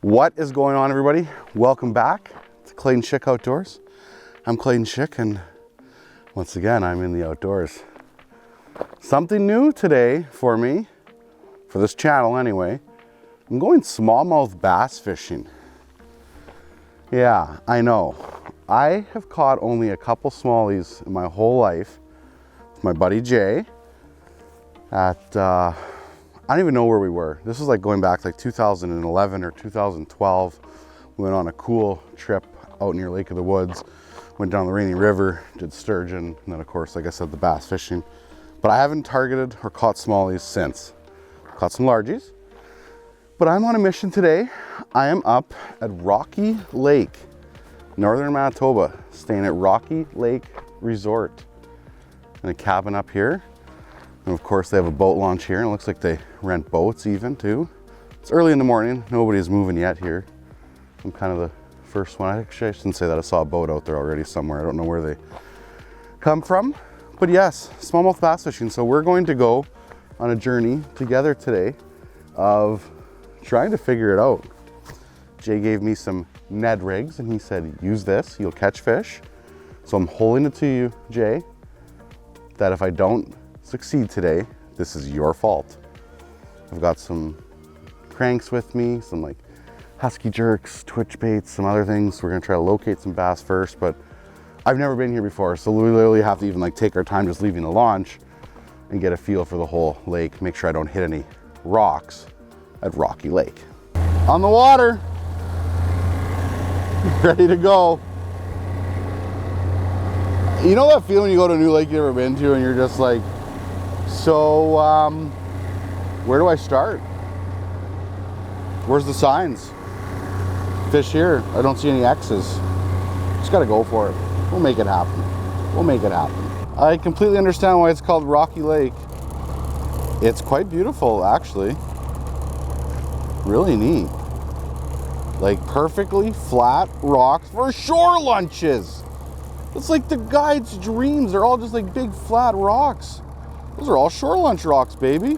What is going on, everybody? Welcome back to Clayton Schick Outdoors. I'm Clayton Schick, and once again, I'm in the outdoors. Something new today for me, for this channel anyway. I'm going smallmouth bass fishing. Yeah, I know. I have caught only a couple smallies in my whole life with my buddy Jay at I don't even know where we were. This was like going back like 2011 or 2012. We went on a cool trip out near Lake of the Woods, went down the Rainy River, did sturgeon, and then of course, like I said, the bass fishing. But I haven't targeted or caught smallies since. Caught some largies. But I'm on a mission today. I am up at Rocky Lake, Northern Manitoba, staying at Rocky Lake Resort in a cabin up here. And of course they have a boat launch here, and it looks like they rent boats even too. It's early in the morning, nobody's moving yet here. I'm kind of the first one. Actually, I shouldn't say that. I saw a boat out there already somewhere. I don't know where they come from. But yes, smallmouth bass fishing. So we're going to go on a journey together today of trying to figure it out. Jay gave me some Ned rigs and he said, use this, you'll catch fish. So I'm holding it to you, Jay, that if I don't succeed today, this is your fault. I've got some cranks with me, some like husky jerks, twitch baits, some other things. We're gonna try to locate some bass first, but I've never been here before, so we literally have to even like take our time just leaving the launch and get a feel for the whole lake, make sure I don't hit any rocks at Rocky Lake. On the water, ready to go. You know that feeling when you go to a new lake you've never been to and you're just like, so, where do I start? Where's the signs? Fish here. I don't see any X's. Just gotta go for it. We'll make it happen. We'll make it happen. I completely understand why it's called Rocky Lake. It's quite beautiful, actually. Really neat. Like perfectly flat rocks for shore lunches. It's like the guide's dreams. They're all just like big flat rocks. Those are all shore lunch rocks, baby.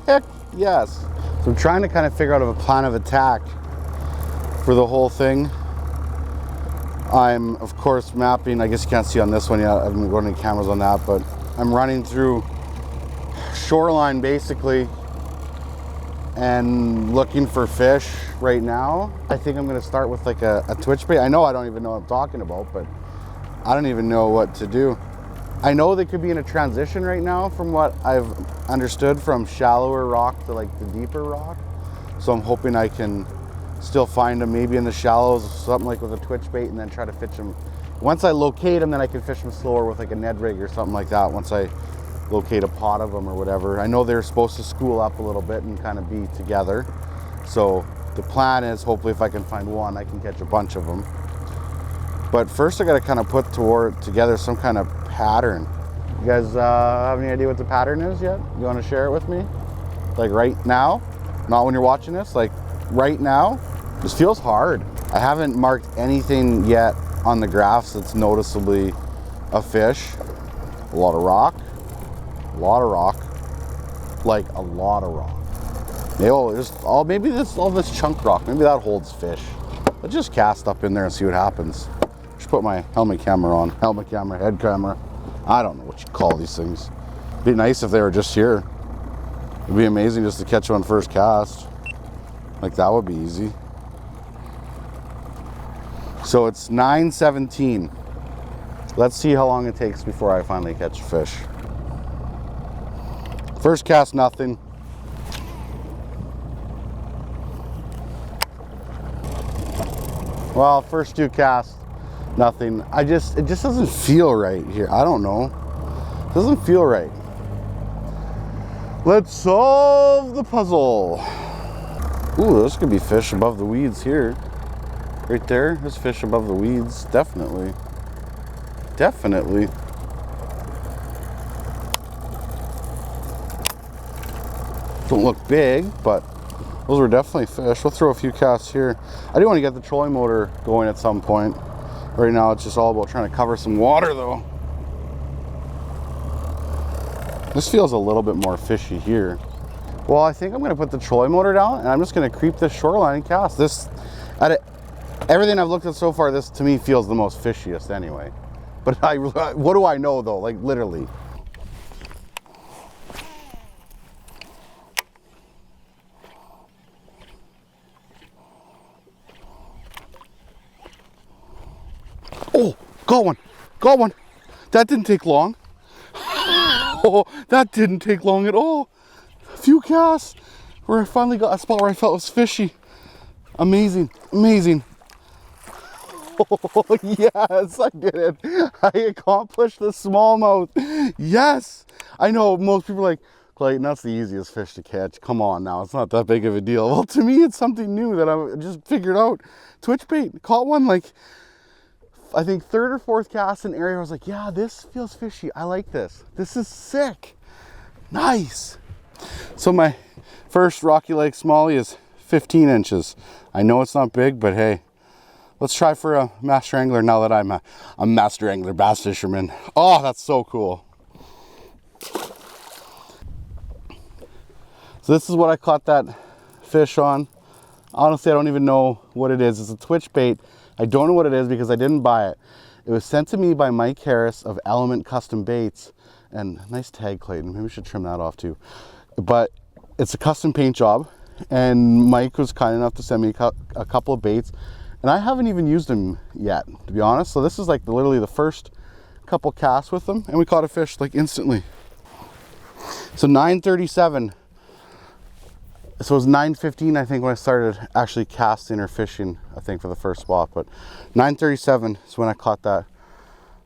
Heck yes. So I'm trying to kind of figure out a plan of attack for the whole thing. I'm, of course, mapping. I guess you can't see on this one yet. I haven't got any cameras on that, but I'm running through shoreline, basically, and looking for fish right now. I think I'm going to start with like a twitch bait. I know I don't even know what I'm talking about, but I don't even know what to do. I know they could be in a transition right now from what I've understood from shallower rock to like the deeper rock. So I'm hoping I can still find them maybe in the shallows, something like with a twitch bait, and then try to fish them. Once I locate them, then I can fish them slower with like a Ned rig or something like that once I locate a pot of them or whatever. I know they're supposed to school up a little bit and kind of be together. So the plan is hopefully if I can find one, I can catch a bunch of them. But first I got to kind of put together some kind of pattern. You guys have any idea what the pattern is yet? You want to share it with me? Like right now? Not when you're watching this, like right now? This feels hard. I haven't marked anything yet on the graphs that's noticeably a fish. A lot of rock. A lot of rock. Like a lot of rock. Maybe all this chunk rock, maybe that holds fish. Let's just cast up in there and see what happens. Just put my helmet camera on. Helmet camera, head camera. I don't know what you call these things. It'd be nice if they were just here. It'd be amazing just to catch one first cast. Like that would be easy. So it's 9:17. Let's see how long it takes before I finally catch a fish. First cast, nothing. Well, first two casts, nothing. It just doesn't feel right here. I don't know. It doesn't feel right. Let's solve the puzzle. Ooh, those could be fish above the weeds here. Right there, there's fish above the weeds, definitely. Definitely. Don't look big, but those were definitely fish. We'll throw a few casts here. I do want to get the trolling motor going at some point. Right now it's just all about trying to cover some water though. This feels a little bit more fishy here. Well, I think I'm gonna put the trolling motor down and I'm just gonna creep this shoreline and cast. This, everything I've looked at so far, this to me feels the most fishiest anyway. But what do I know though, like literally. Oh, got one, got one. That didn't take long. Oh, that didn't take long at all. A few casts where I finally got a spot where I felt it was fishy. Amazing, amazing. Oh, yes, I did it. I accomplished the smallmouth. Yes. I know most people are like, Clayton, that's the easiest fish to catch. Come on now, it's not that big of a deal. Well, to me, it's something new that I just figured out. Twitch bait, caught one like, I think third or fourth cast in area. I was like, yeah, this feels fishy. I like this. This is sick. Nice. So my first Rocky Lake smallie is 15 inches. I know it's not big, but hey, let's try for a master angler now that I'm a master angler bass fisherman. Oh, that's so cool. So this is what I caught that fish on. Honestly, I don't even know what it is. It's a twitch bait. I don't know what it is because I didn't buy it. It was sent to me by Mike Harris of Element Custom Baits. And nice tag, Clayton. Maybe we should trim that off too. But it's a custom paint job. And Mike was kind enough to send me a couple of baits. And I haven't even used them yet, to be honest. So this is like literally the first couple casts with them. And we caught a fish like instantly. So 9:37. So it was 9:15, I think, when I started actually casting or fishing, I think, for the first spot. But 9:37 is when I caught that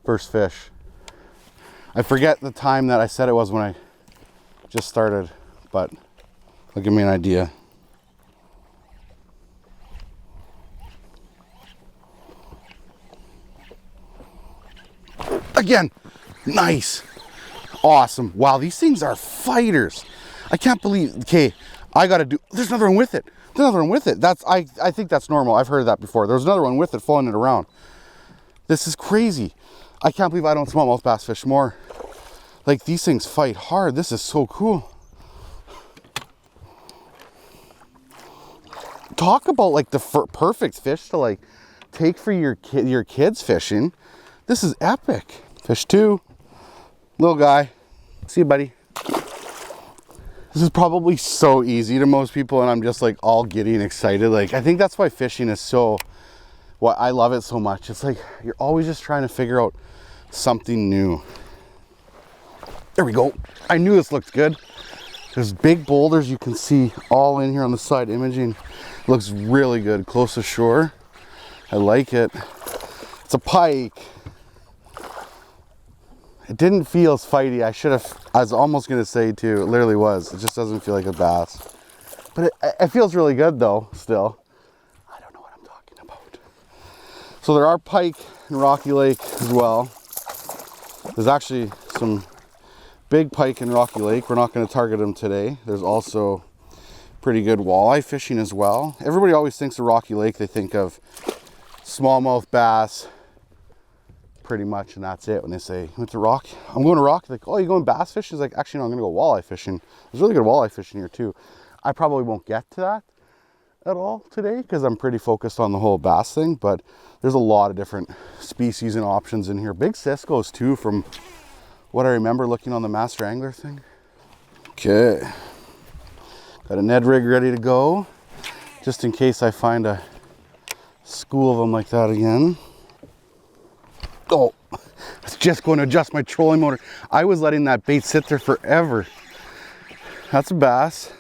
first fish. I forget the time that I said it was when I just started, but it'll give me an idea. Again, nice, awesome. Wow, these things are fighters. I can't believe, okay, I gotta do, there's another one with it. There's another one with it. That's, I think that's normal. I've heard that before. There's another one with it, following it around. This is crazy. I can't believe I don't smallmouth bass fish more. Like, these things fight hard. This is so cool. Talk about like the perfect fish to like take for your kids fishing. This is epic. Fish two, little guy. See you, buddy. This is probably so easy to most people, and I'm just like all giddy and excited. Like, I think that's why fishing is so, I love it so much. It's like you're always just trying to figure out something new. There we go. I knew this looked good. There's big boulders you can see all in here on the side imaging. Looks really good, close to shore. I like it. It's a pike. It didn't feel as fighty. I was almost gonna say too, it literally was. It just doesn't feel like a bass. But it feels really good though, still. I don't know what I'm talking about. So there are pike in Rocky Lake as well. There's actually some big pike in Rocky Lake. We're not gonna target them today. There's also pretty good walleye fishing as well. Everybody always thinks of Rocky Lake, they think of smallmouth bass, pretty much, and that's it. When they say, you went to Rock? I'm going to Rock. Like, oh, you going bass fishing? It's like, actually, no, I'm going to go walleye fishing. There's really good walleye fishing here too. I probably won't get to that at all today because I'm pretty focused on the whole bass thing, but there's a lot of different species and options in here. Big Cisco's too, from what I remember looking on the Master Angler thing. Okay. Got a Ned rig ready to go, just in case I find a school of them like that again. Oh, I was just going to adjust my trolling motor. I was letting that bait sit there forever. That's a bass.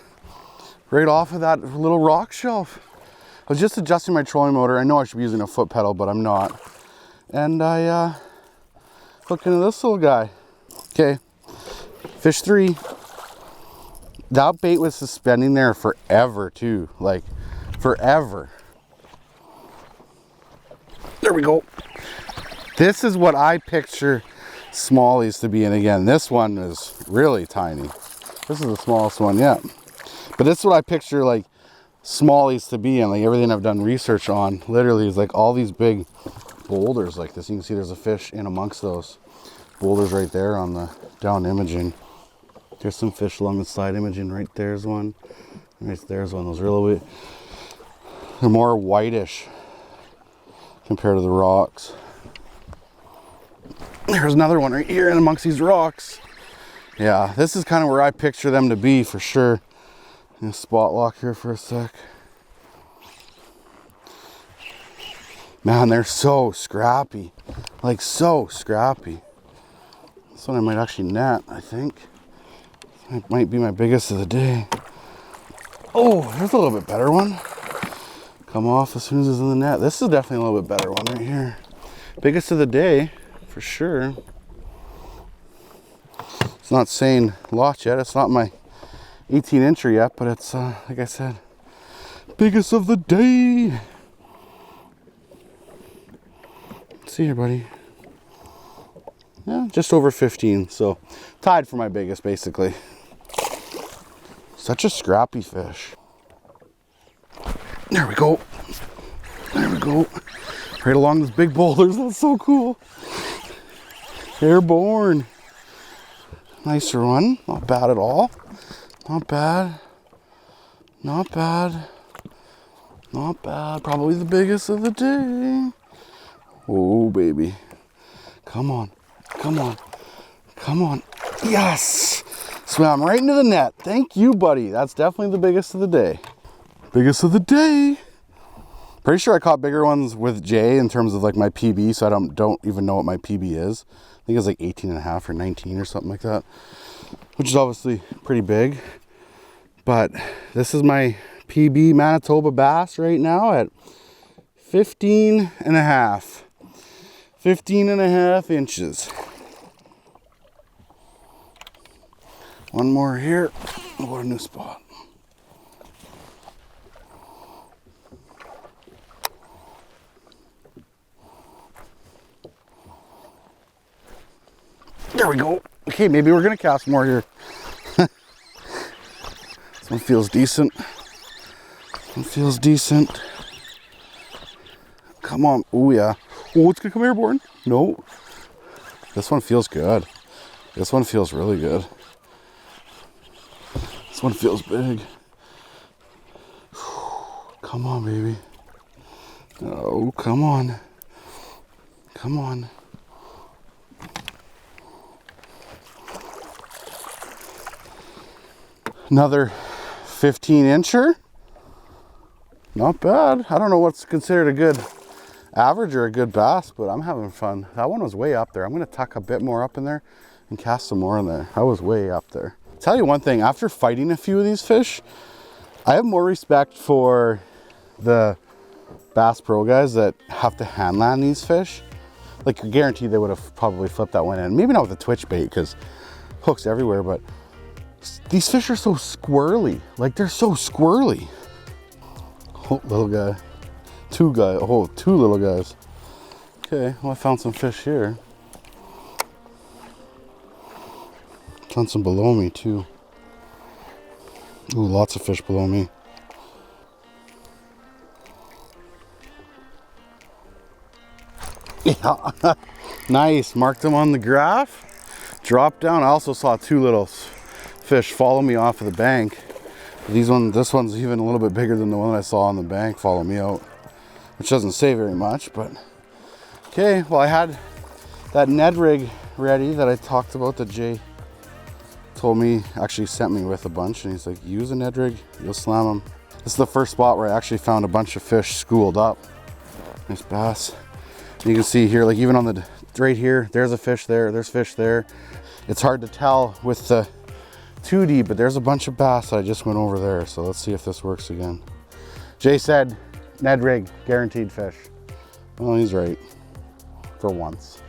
Right off of that little rock shelf. I was just adjusting my trolling motor. I know I should be using a foot pedal, but I'm not. And I hooked into this little guy. Okay, fish three. That bait was suspending there forever too, like forever. There we go. This is what I picture smallies to be in. Again, this one is really tiny. This is the smallest one yet. But this is what I picture like smallies to be in. Like everything I've done research on literally is like all these big boulders like this. You can see there's a fish in amongst those boulders right there on the down imaging. There's some fish along the side imaging. Right there's one. Right there's one. Those are a little bit, they're more whitish compared to the rocks. There's another one right here in amongst these rocks. Yeah, this is kind of where I picture them to be for sure. I'm gonna spot lock here for a sec. Man, they're so scrappy. Like so scrappy. This one I might actually net, I think. It might be my biggest of the day. Oh, there's a little bit better one. Come off as soon as it's in the net. This is definitely a little bit better one right here. Biggest of the day, for sure. It's not saying lot yet. It's not my 18-incher yet, but it's, like I said, biggest of the day. Let's see here, buddy. Yeah, just over 15, so tied for my biggest, basically. Such a scrappy fish. There we go. There we go. Right along those big boulders. That's so cool. Airborne. Nicer one. Not bad at all. Not bad. Not bad. Not bad. Probably the biggest of the day. Oh, baby. Come on. Come on. Come on. Yes! Swam right into the net. Thank you, buddy. That's definitely the biggest of the day. Biggest of the day. Pretty sure I caught bigger ones with Jay in terms of like my PB, so I don't even know what my PB is. I think it's like 18.5 or 19 or something like that, which is obviously pretty big. But this is my PB Manitoba bass right now at 15.5. 15.5 inches. One more here. We'll go to a new spot. There we go. Okay, maybe we're gonna cast more here. This one feels decent. This one feels decent. Come on. Oh yeah. Oh, it's gonna come airborne. No. This one feels good. This one feels really good. This one feels big. Come on, baby. Oh, come on. Come on. Another 15-incher. Not bad. I don't know what's considered a good average or a good bass, but I'm having fun. That one was way up there. I'm gonna tuck a bit more up in there and cast some more in there. I was way up there. Tell you one thing, after fighting a few of these fish, I have more respect for the Bass Pro guys that have to hand land these fish. Like, I guarantee they would have probably flipped that one in. Maybe not with a twitch bait because hooks everywhere, but these fish are so squirrely. Like, they're so squirrely. Oh, little guy. Two little guys. Okay, well, I found some fish here. Found some below me too. Ooh, lots of fish below me. Yeah, nice. Marked them on the graph. Dropped down. I also saw two little fish follow me off of the bank. This one's even a little bit bigger than the one I saw on the bank follow me out, which doesn't say very much, but okay. Well, I had that Ned rig ready that I talked about that Jay told me, actually sent me with a bunch, and he's like, use a Ned rig, you'll slam them. This is the first spot where I actually found a bunch of fish schooled up. Nice bass. And you can see here, like even on the, right here, there's a fish there, there's fish there. It's hard to tell with the 2D, but there's a bunch of bass that I just went over there. So let's see if this works again. Jay said, Ned rig, guaranteed fish. Well, he's right, for once.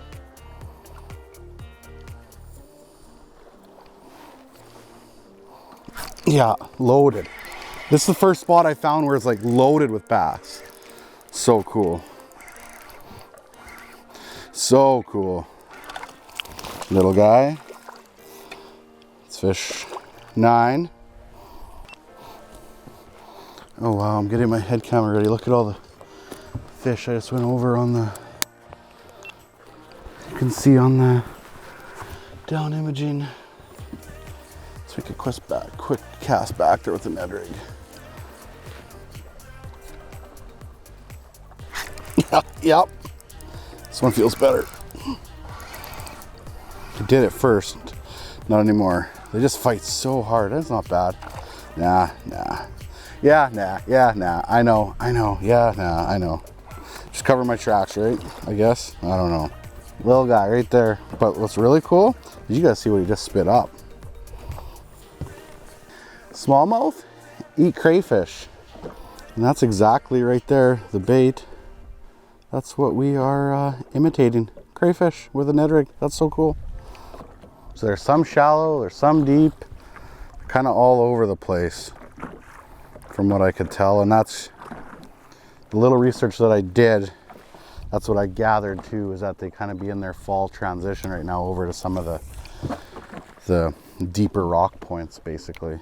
Yeah, loaded. This is the first spot I found where it's like loaded with bass. So cool. So cool. Little guy. It's fish 9. Oh wow, I'm getting my head camera ready. Look at all the fish I just went over on the, you can see on the down imaging. Take a quick cast back there with the Ned rig. Yep. This one feels better. I did it first, not anymore. They just fight so hard. That's not bad. Nah. Yeah, nah. I know. Yeah, nah, I know. Just cover my tracks, right? I guess. I don't know. Little guy right there. But what's really cool is you guys see what he just spit up. Smallmouth eat crayfish. And that's exactly right there, the bait. That's what we are imitating. Crayfish with a Ned rig. That's so cool. So there's some shallow, there's some deep, kind of all over the place from what I could tell. And that's the little research that I did. That's what I gathered too, is that they kind of be in their fall transition right now over to some of the deeper rock points, basically.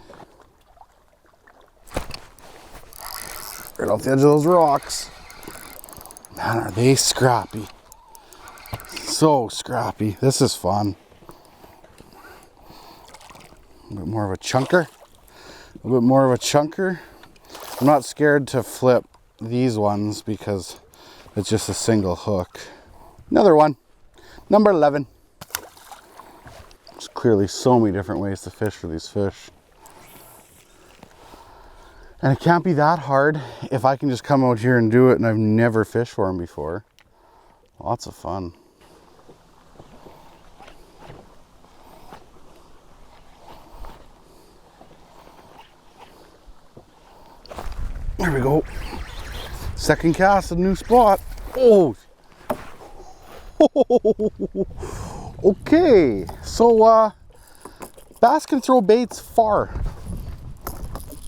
Right off the edge of those rocks. Man, are they scrappy. So scrappy. This is fun. A bit more of a chunker. A bit more of a chunker. I'm not scared to flip these ones because it's just a single hook. Another one. Number 11. There's clearly so many different ways to fish for these fish. And it can't be that hard if I can just come out here and do it, and I've never fished for them before. Lots of fun. There we go. Second cast, a new spot. Oh. Okay. So, bass can throw baits far.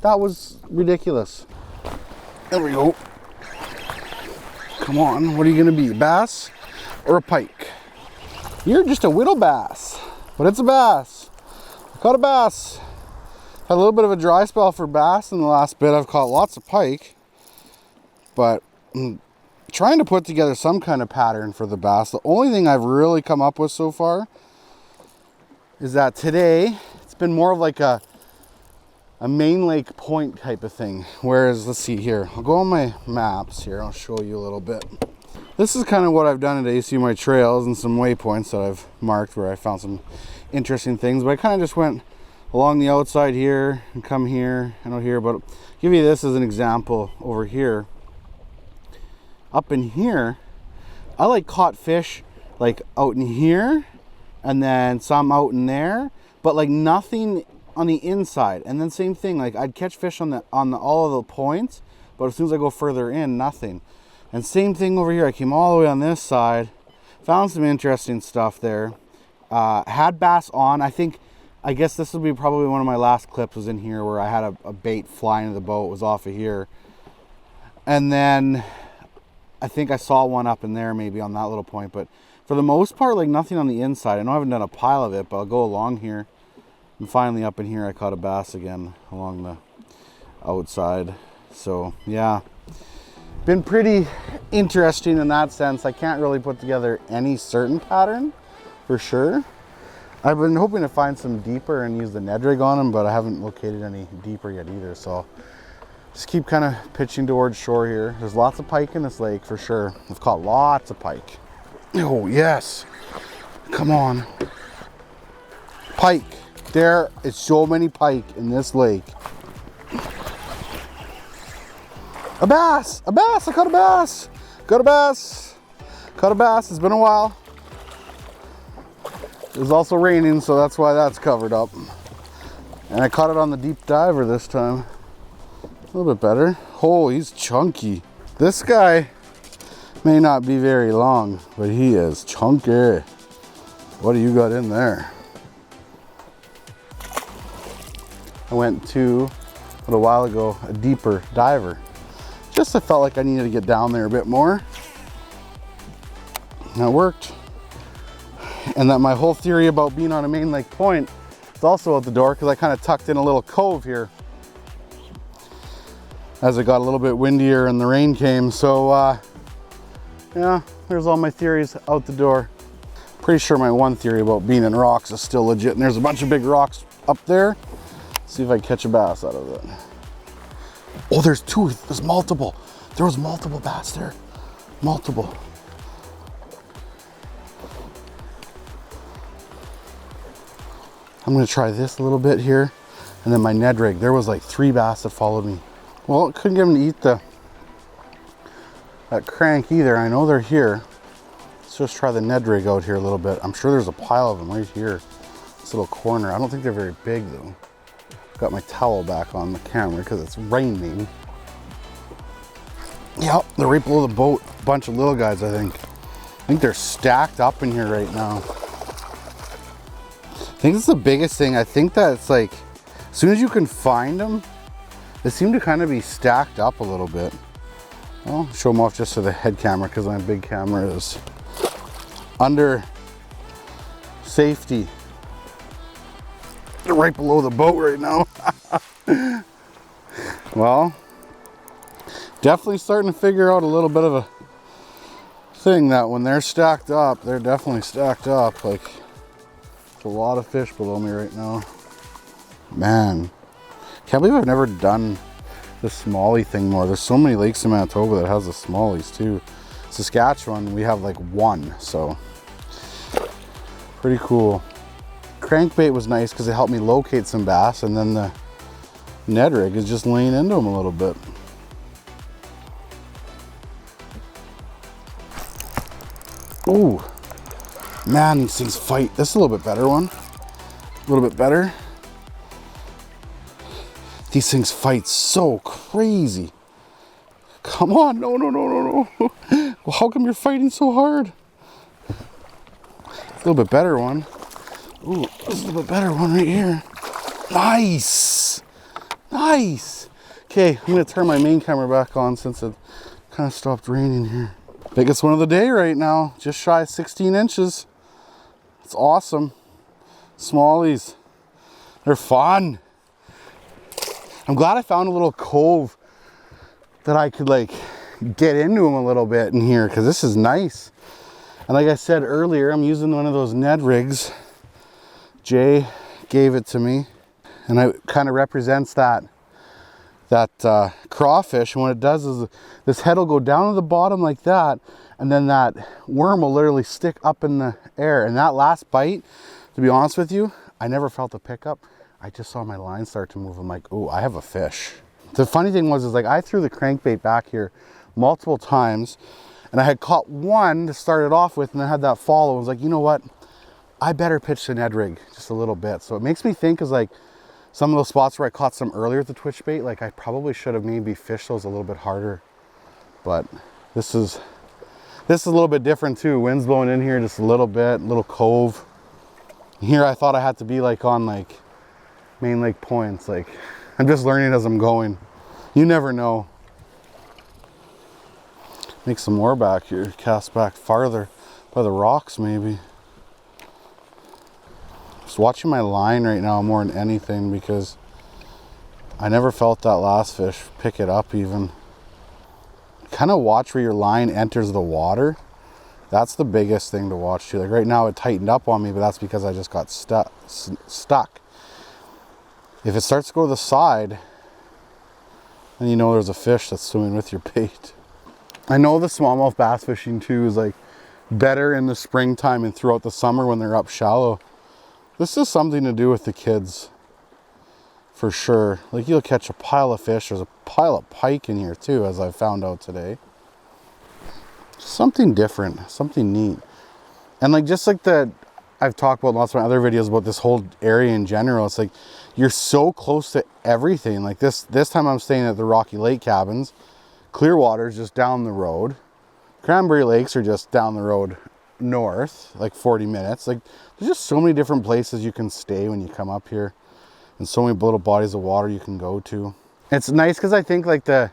That was ridiculous. There we go. Come on, what are you gonna be, a bass or a pike? You're just a whittle bass, but it's a bass. I caught a bass. Had a little bit of a dry spell for bass in the last bit. I've caught lots of pike, but I'm trying to put together some kind of pattern for the bass. The only thing I've really come up with so far is that today it's been more of like a main lake point type of thing. Whereas, let's see here, I'll go on my maps here, I'll show you a little bit. This is kind of what I've done today. You see my trails and some waypoints that I've marked where I found some interesting things, but I kind of just went along the outside here and come here and out here. But I'll give you this as an example over here. Up in here, I like caught fish like out in here and then some out in there, but like nothing on the inside. And then same thing, like I'd catch fish on all of the points, but as soon as I go further in, nothing. And same thing over here. I came all the way on this side, found some interesting stuff there. Had bass on. I guess this will be probably one of my last clips, was in here where I had a bait fly into the boat. It was off of here. And then I think I saw one up in there maybe on that little point, but for the most part, like nothing on the inside. I know I haven't done a pile of it, but I'll go along here. And finally up in here, I caught a bass again along the outside. So yeah, been pretty interesting in that sense. I can't really put together any certain pattern for sure. I've been hoping to find some deeper and use the Ned rig on them, but I haven't located any deeper yet either. So just keep kind of pitching towards shore here. There's lots of pike in this lake for sure. I've caught lots of pike. Oh yes, come on. Pike. There is so many pike in this lake. A bass! A bass! I caught a bass! Got a bass! Caught a bass. It's been a while. It was also raining, so that's why that's covered up. And I caught it on the deep diver this time. A little bit better. Oh, he's chunky. This guy may not be very long, but he is chunky. What do you got in there? I went to, a little while ago, a deeper diver. Just I felt like I needed to get down there a bit more. And that worked. And that my whole theory about being on a main lake point is also out the door, because I kind of tucked in a little cove here as it got a little bit windier and the rain came. So yeah, there's all my theories out the door. Pretty sure my one theory about being in rocks is still legit. And there's a bunch of big rocks up there. See if I catch a bass out of it. Oh, there's two. There's multiple. There was multiple bass there. Multiple. I'm gonna try this a little bit here. And then my Ned rig. There was like 3 bass that followed me. Well, couldn't get them to eat that crank either. I know they're here. Let's just try the Ned rig out here a little bit. I'm sure there's a pile of them right here. This little corner. I don't think they're very big though. Got my towel back on the camera because it's raining. Yep, they're right below the boat. Bunch of little guys, I think. I think they're stacked up in here right now. I think it's the biggest thing. I think that it's like, as soon as you can find them, they seem to kind of be stacked up a little bit. I'll show them off just to the head camera because my big camera is under safety. They're right below the boat right now. Well, definitely starting to figure out a little bit of a thing that when they're stacked up, they're definitely stacked up. Like, there's a lot of fish below me right now. Man, can't believe I've never done the smallie thing more. There's so many lakes in Manitoba that has the smallies too. Saskatchewan, we have like 1, so pretty cool. Crankbait was nice because it helped me locate some bass, and then the Ned rig is just laying into them a little bit. Ooh, man, these things fight. This is a little bit better one. A little bit better. These things fight so crazy. Come on, no, no, no, no, no. Well, how come you're fighting so hard? A little bit better one. Ooh, this is a little bit better one right here. Nice, nice. Okay, I'm gonna turn my main camera back on since it kind of stopped raining here. Biggest one of the day right now, just shy of 16 inches. It's awesome. Smallies, they're fun. I'm glad I found a little cove that I could like get into them a little bit in here because this is nice. And like I said earlier, I'm using one of those Ned rigs. Jay gave it to me, and it kind of represents that crawfish. And what it does is this head will go down to the bottom like that, and then that worm will literally stick up in the air. And that last bite, to be honest with you, I never felt a pickup. I just saw my line start to move. I'm like, oh, I have a fish. The funny thing was, is like I threw the crankbait back here multiple times, and I had caught one to start it off with, and then had that follow. I was like, you know what? I better pitch the Ned rig just a little bit. So it makes me think is like some of those spots where I caught some earlier with the twitch bait, like I probably should have maybe fished those a little bit harder. But this is a little bit different too. Wind's blowing in here just a little bit, little cove. Here I thought I had to be like on like main lake points. Like I'm just learning as I'm going. You never know. Make some more back here, cast back farther by the rocks maybe. Just watching my line right now more than anything because I never felt that last fish pick it up even. Kind of watch where your line enters the water. That's the biggest thing to watch too. Like right now it tightened up on me, but that's because I just got stuck. If it starts to go to the side, then you know there's a fish that's swimming with your bait. I know the smallmouth bass fishing too is like better in the springtime and throughout the summer when they're up shallow. This is something to do with the kids for sure. Like you'll catch a pile of fish. There's a pile of pike in here too, as I found out today. Something different, something neat. And like just like I've talked about lots of my other videos about this whole area in general. It's like you're so close to everything. Like this time I'm staying at the Rocky Lake cabins. Clearwater's just down the road. Cranberry Lakes are just down the road north, like 40 minutes. Like there's just so many different places you can stay when you come up here, and so many little bodies of water you can go to. It's nice because I think like the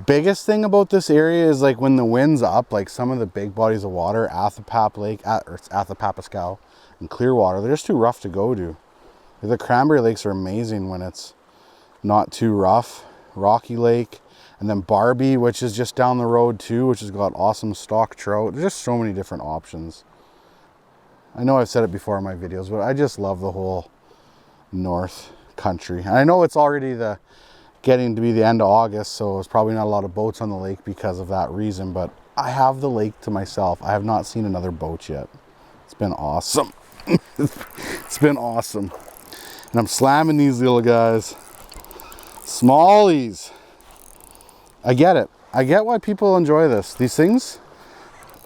biggest thing about this area is like when the wind's up, like some of the big bodies of water, Athapap Lake, or it's Athapapiscal and Clearwater, they're just too rough to go to. Like the Cranberry Lakes are amazing when it's not too rough. Rocky Lake, and then Barbie, which is just down the road too, which has got awesome stock trout. There's just so many different options. I know I've said it before in my videos, but I just love the whole north country. And I know it's already getting to be the end of August, so there's probably not a lot of boats on the lake because of that reason, but I have the lake to myself. I have not seen another boat yet. It's been awesome. It's been awesome. And I'm slamming these little guys. Smallies. I get it. I get why people enjoy this. These things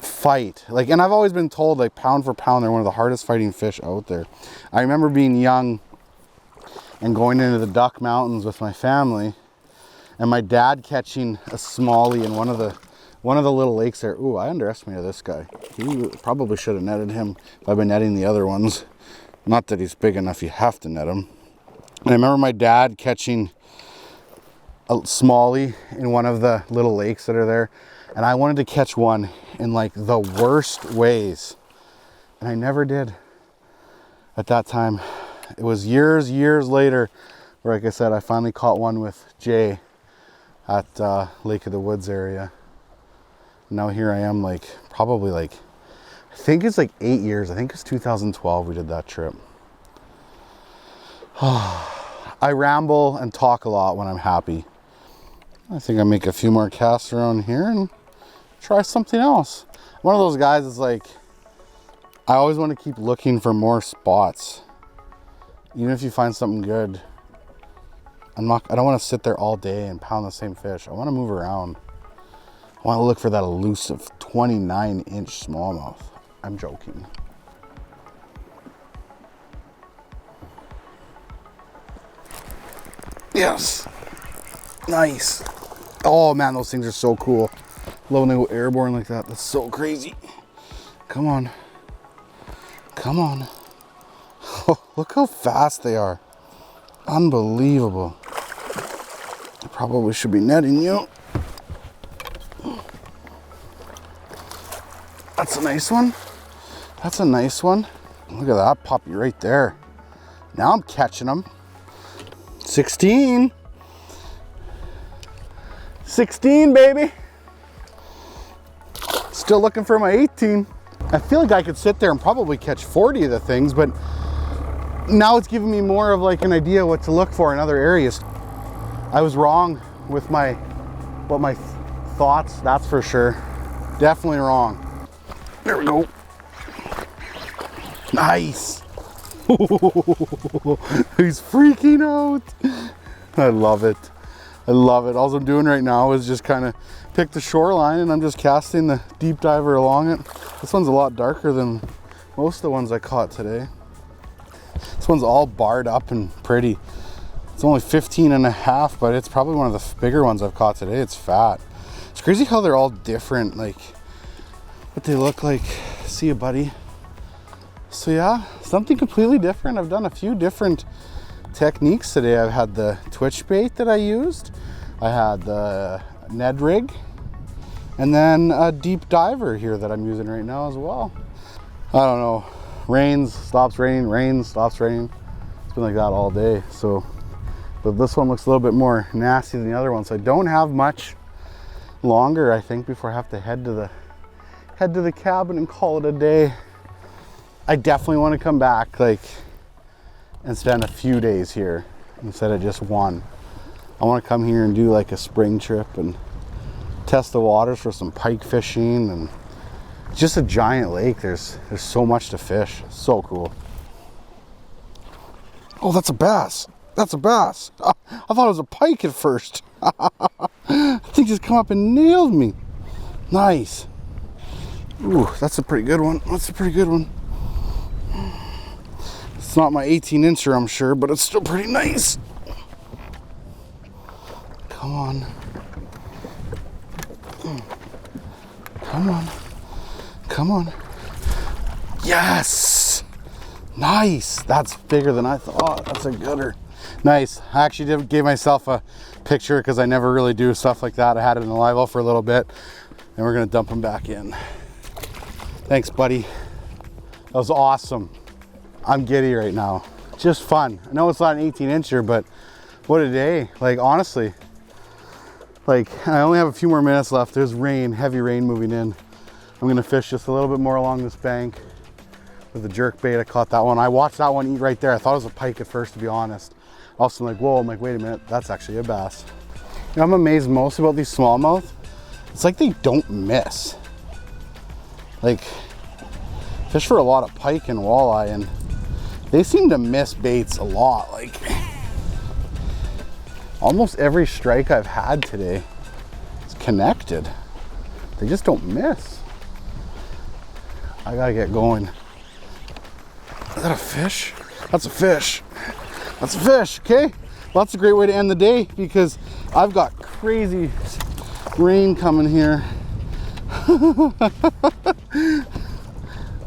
fight. Like, and I've always been told, like, pound for pound, they're one of the hardest fighting fish out there. I remember being young and going into the Duck Mountains with my family, and my dad catching a smallie in one of the little lakes there. Ooh, I underestimated this guy. He probably should have netted him by netting the other ones. Not that he's big enough you have to net him. And I remember my dad catching a smallie in one of the little lakes that are there, and I wanted to catch one in like the worst ways, and I never did at that time. It was years later where, like I said, I finally caught one with Jay at Lake of the Woods area. Now here I am, like, probably like, I think it's like 8 years. I think it's 2012 we did that trip. I ramble and talk a lot when I'm happy. I think I make a few more casts around here and try something else. One of those guys is like, I always want to keep looking for more spots. Even if you find something good, I don't want to sit there all day and pound the same fish. I want to move around. I want to look for that elusive 29-inch smallmouth. I'm joking. Yes. Nice. Oh man, those things are so cool. Love when they go airborne like that. That's so crazy. Come on. Come on. Oh, look how fast they are. Unbelievable. I probably should be netting you. That's a nice one. That's a nice one. Look at that puppy right there. Now I'm catching them. 16. 16, baby. Still looking for my 18. I feel like I could sit there and probably catch 40 of the things, but now it's giving me more of like an idea what to look for in other areas. I was wrong with my thoughts, that's for sure. Definitely wrong. There we go. Nice. He's freaking out. I love it. I love it. All I'm doing right now is just kind of pick the shoreline and I'm just casting the deep diver along it. This one's a lot darker than most of the ones I caught today. This one's all barred up and pretty. It's only 15 and a half, but it's probably one of the bigger ones I've caught today. It's fat. It's crazy how they're all different, like what they look like. See you, buddy. So yeah, something completely different. I've done a few different techniques today. I've had the twitch bait that I used. I had the Ned rig, and then a deep diver here that I'm using right now as well. I don't know. Rains, stops raining, rains, stops raining. It's been like that all day. So, but this one looks a little bit more nasty than the other one. So I don't have much longer, I think, before I have to head to the cabin and call it a day. I definitely want to come back, like, and spend a few days here instead of just one. I want to come here and do like a spring trip and test the waters for some pike fishing, and it's just a giant lake. There's so much to fish. So cool. Oh, that's a bass. That's a bass. I thought it was a pike at first. That thing just come up and nailed me. Nice. Ooh, that's a pretty good one. That's a pretty good one. It's not my 18-incher, I'm sure, but it's still pretty nice. Come on. Come on. Come on. Yes! Nice! That's bigger than I thought. That's a gooder. Nice. I actually gave myself a picture because I never really do stuff like that. I had it in the live well for a little bit, and we're going to dump them back in. Thanks, buddy. That was awesome. I'm giddy right now. Just fun. I know it's not an 18-incher, but what a day. Like, honestly, like, I only have a few more minutes left. There's rain, heavy rain moving in. I'm gonna fish just a little bit more along this bank with the jerk bait. I caught that one. I watched that one eat right there. I thought it was a pike at first, to be honest. Also, I'm like, whoa, I'm like, wait a minute, that's actually a bass. You know, I'm amazed most about these smallmouth. It's like they don't miss. Like, fish for a lot of pike and walleye, and they seem to miss baits a lot. Like, almost every strike I've had today is connected. They just don't miss. I gotta get going. Is that a fish? That's a fish. That's a fish, okay? Well, that's a great way to end the day because I've got crazy rain coming here.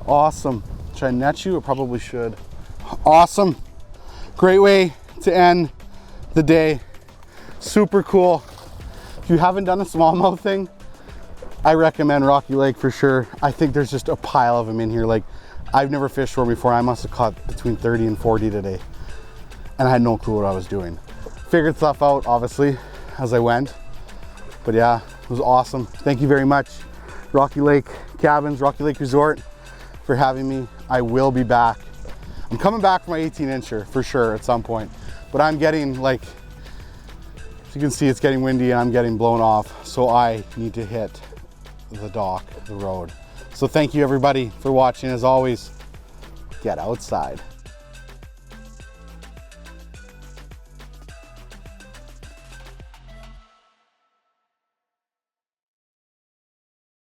Awesome. Should I net you? I probably should. Awesome. Great way to end the day. Super cool. If you haven't done a smallmouth thing, I recommend Rocky Lake for sure. I think there's just a pile of them in here. Like, I've never fished for them before. I must have caught between 30 and 40 today. And I had no clue what I was doing. Figured stuff out, obviously, as I went. But yeah, it was awesome. Thank you very much, Rocky Lake Cabins, Rocky Lake Resort, for having me. I will be back. I'm coming back for my 18-incher for sure at some point. But I'm getting, like, as you can see, it's getting windy and I'm getting blown off. So I need to hit the dock, the road. So thank you everybody for watching. As always, get outside.